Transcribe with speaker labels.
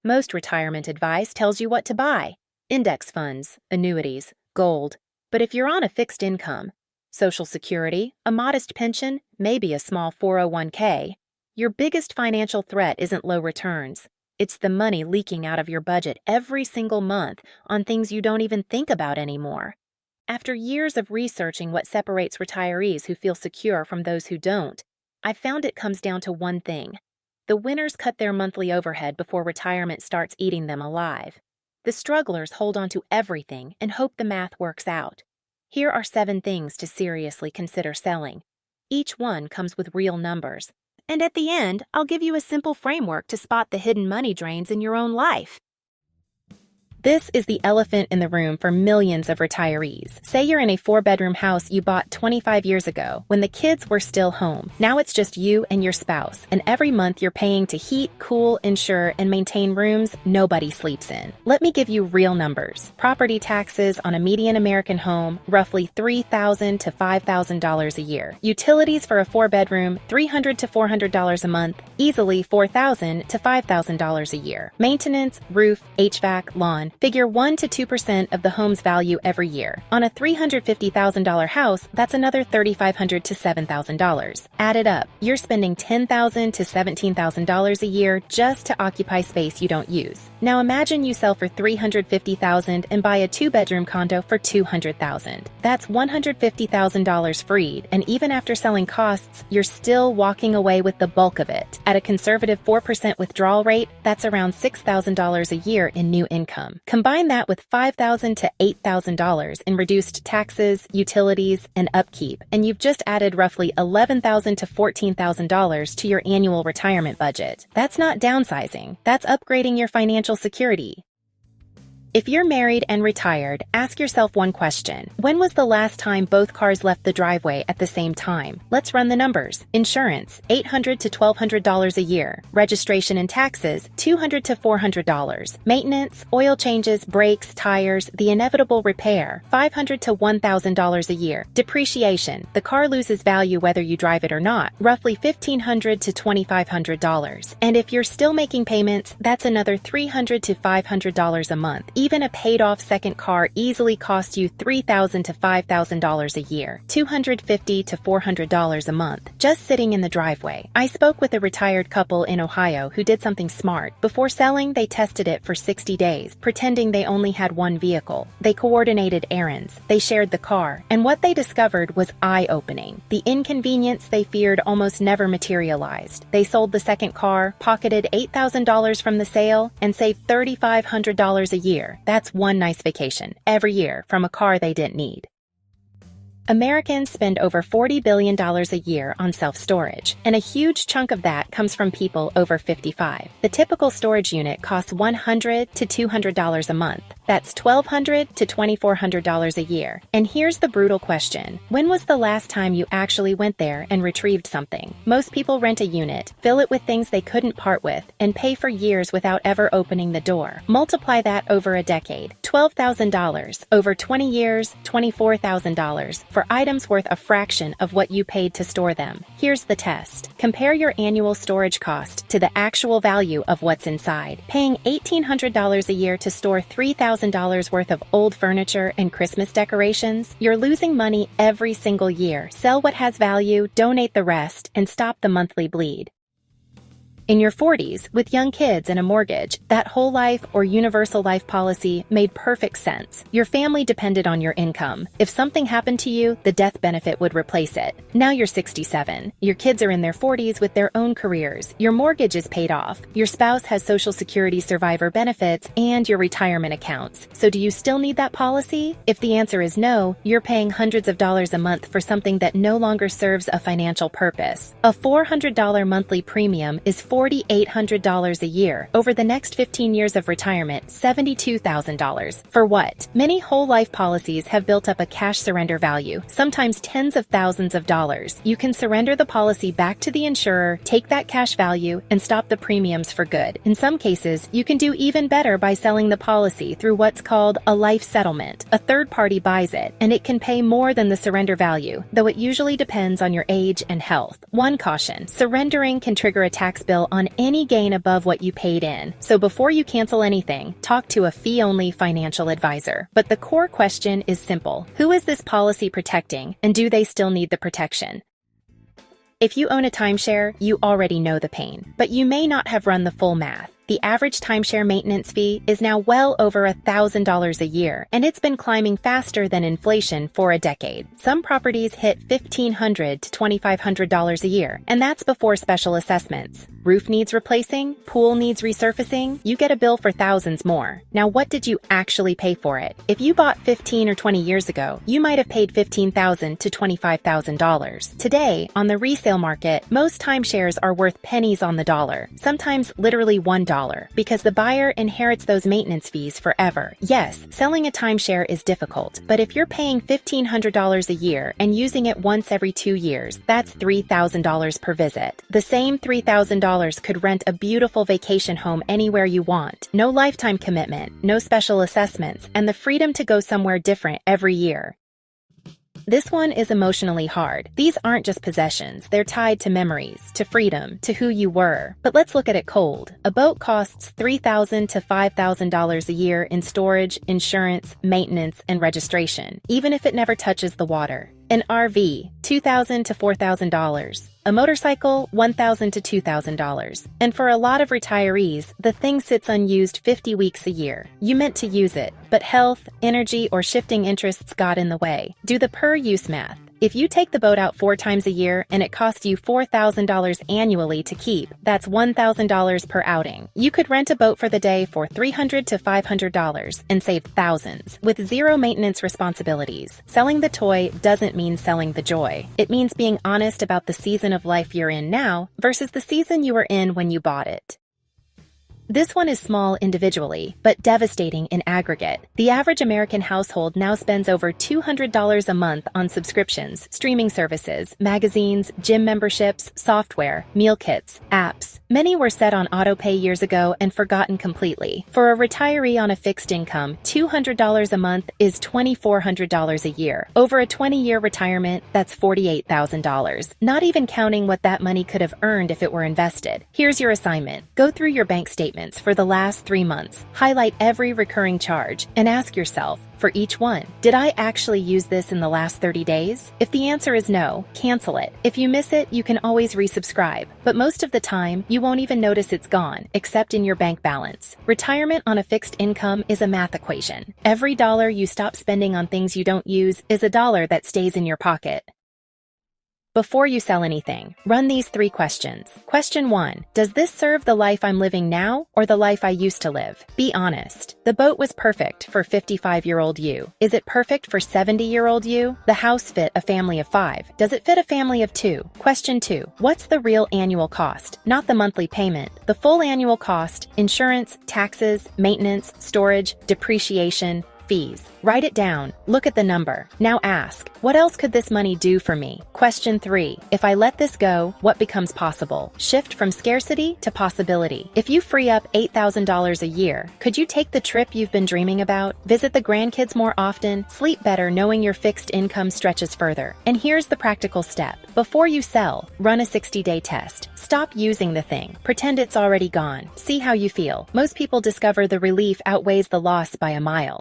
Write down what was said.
Speaker 1: Most retirement advice tells you what to buy: index funds, annuities, gold. But if you're on a fixed income, Social Security, a modest pension, maybe a small 401k, your biggest financial threat isn't low returns. It's the money leaking out of your budget every single month on things you don't even think about anymore. After years of researching what separates retirees who feel secure from those who don't, I've found it comes down to one thing. The winners cut their monthly overhead before retirement starts eating them alive. The strugglers hold on to everything and hope the math works out. Here are 7 things to seriously consider selling. Each one comes with real numbers. And at the end, I'll give you a simple framework to spot the hidden money drains in your own life. This is the elephant in the room for millions of retirees. Say you're in a 4-bedroom house you bought 25 years ago when the kids were still home. Now it's just you and your spouse, and every month you're paying to heat, cool, insure, and maintain rooms nobody sleeps in. Let me give you real numbers. Property taxes on a median American home, roughly $3,000 to $5,000 a year. Utilities for a 4-bedroom, $300 to $400 a month, easily $4,000 to $5,000 a year. Maintenance, roof, HVAC, lawn. Figure 1 to 2% of the home's value every year. On a $350,000 house, that's another $3,500 to $7,000. Add it up. You're spending $10,000 to $17,000 a year just to occupy space you don't use. Now imagine you sell for $350,000 and buy a 2-bedroom condo for $200,000. That's $150,000 freed, and even after selling costs, you're still walking away with the bulk of it. At a conservative 4% withdrawal rate, that's around $6,000 a year in new income. Combine that with $5,000 to $8,000 in reduced taxes, utilities, and upkeep, and you've just added roughly $11,000 to $14,000 to your annual retirement budget. That's not downsizing. That's upgrading your financial security. If you're married and retired, ask yourself one question. When was the last time both cars left the driveway at the same time? Let's run the numbers. Insurance, $800 to $1,200 a year. Registration and taxes, $200 to $400. Maintenance, oil changes, brakes, tires, the inevitable repair, $500 to $1,000 a year. Depreciation, the car loses value whether you drive it or not, roughly $1,500 to $2,500. And if you're still making payments, that's another $300 to $500 a month. Even a paid-off second car easily costs you $3,000 to $5,000 a year, $250 to $400 a month, just sitting in the driveway. I spoke with a retired couple in Ohio who did something smart. Before selling, they tested it for 60 days, pretending they only had one vehicle. They coordinated errands. They shared the car. And what they discovered was eye-opening. The inconvenience they feared almost never materialized. They sold the second car, pocketed $8,000 from the sale, and saved $3,500 a year. That's one nice vacation every year from a car they didn't need. Americans spend over $40 billion a year on self-storage, and a huge chunk of that comes from people over 55. The typical storage unit costs $100 to $200 a month. That's $1,200 to $2,400 a year. And here's the brutal question. When was the last time you actually went there and retrieved something? Most people rent a unit, fill it with things they couldn't part with, and pay for years without ever opening the door. Multiply that over a decade. $12,000. Over 20 years, $24,000 for items worth a fraction of what you paid to store them. Here's the test. Compare your annual storage cost to the actual value of what's inside. Paying $1,800 a year to store $3,000 worth of old furniture and Christmas decorations? You're losing money every single year. Sell what has value, donate the rest, and stop the monthly bleed. In your 40s, with young kids and a mortgage, that whole life or universal life policy made perfect sense. Your family depended on your income. If something happened to you, the death benefit would replace it. Now you're 67. Your kids are in their 40s with their own careers. Your mortgage is paid off. Your spouse has Social Security survivor benefits and your retirement accounts. So do you still need that policy? If the answer is no, you're paying hundreds of dollars a month for something that no longer serves a financial purpose. A $400 monthly premium is $4,800 a year. Over the next 15 years of retirement, $72,000. For what? Many whole life policies have built up a cash surrender value, sometimes tens of thousands of dollars. You can surrender the policy back to the insurer, take that cash value, and stop the premiums for good. In some cases, you can do even better by selling the policy through what's called a life settlement. A third party buys it, and it can pay more than the surrender value, though it usually depends on your age and health. One caution: surrendering can trigger a tax bill sale on any gain above what you paid in. So before you cancel anything, talk to a fee-only financial advisor. But the core question is simple. Who is this policy protecting, and do they still need the protection? If you own a timeshare, you already know the pain, but you may not have run the full math. The average timeshare maintenance fee is now well over $1,000 a year, and it's been climbing faster than inflation for a decade. Some properties hit $1,500 to $2,500 a year, and that's before special assessments. Roof needs replacing, pool needs resurfacing, you get a bill for thousands more. Now, what did you actually pay for it? If you bought 15 or 20 years ago, you might have paid $15,000 to $25,000. Today, on the resale market, most timeshares are worth pennies on the dollar, sometimes literally $1, because the buyer inherits those maintenance fees forever. Yes, selling a timeshare is difficult, but if you're paying $1,500 a year and using it once every 2 years, that's $3,000 per visit. The same $3,000 could rent a beautiful vacation home anywhere you want. No lifetime commitment, no special assessments, and the freedom to go somewhere different every year. This one is emotionally hard. These aren't just possessions. They're tied to memories, to freedom, to who you were. But let's look at it cold. A boat costs $3,000 to $5,000 a year in storage, insurance, maintenance, and registration, even if it never touches the water. An RV, $2,000 to $4,000. A motorcycle, $1,000 to $2,000. And for a lot of retirees, the thing sits unused 50 weeks a year. You meant to use it, but health, energy, or shifting interests got in the way. Do the per-use math. If you take the boat out 4 times a year and it costs you $4,000 annually to keep, that's $1,000 per outing. You could rent a boat for the day for $300 to $500 and save thousands with zero maintenance responsibilities. Selling the toy doesn't mean selling the joy. It means being honest about the season of life you're in now versus the season you were in when you bought it. This one is small individually, but devastating in aggregate. The average American household now spends over $200 a month on subscriptions, streaming services, magazines, gym memberships, software, meal kits, apps. Many were set on autopay years ago and forgotten completely. For a retiree on a fixed income, $200 a month is $2,400 a year. Over a 20-year retirement, that's $48,000, not even counting what that money could have earned if it were invested. Here's your assignment. Go through your bank statement for the last 3 months. Highlight every recurring charge and ask yourself, for each one, did I actually use this in the last 30 days? If the answer is no, cancel it. If you miss it, you can always resubscribe. But most of the time, you won't even notice it's gone, except in your bank balance. Retirement on a fixed income is a math equation. Every dollar you stop spending on things you don't use is a dollar that stays in your pocket. Before you sell anything, run these 3 questions. Question 1. Does this serve the life I'm living now or the life I used to live? Be honest. The boat was perfect for 55-year-old you. Is it perfect for 70-year-old you? The house fit a family of 5. Does it fit a family of 2? Question 2. What's the real annual cost? Not the monthly payment. The full annual cost, insurance, taxes, maintenance, storage, depreciation, fees. Write it down. Look at the number. Now ask, what else could this money do for me? Question 3. If I let this go, what becomes possible? Shift from scarcity to possibility. If you free up $8,000 a year, could you take the trip you've been dreaming about? Visit the grandkids more often? Sleep better knowing your fixed income stretches further. And here's the practical step. Before you sell, run a 60-day test. Stop using the thing. Pretend it's already gone. See how you feel. Most people discover the relief outweighs the loss by a mile.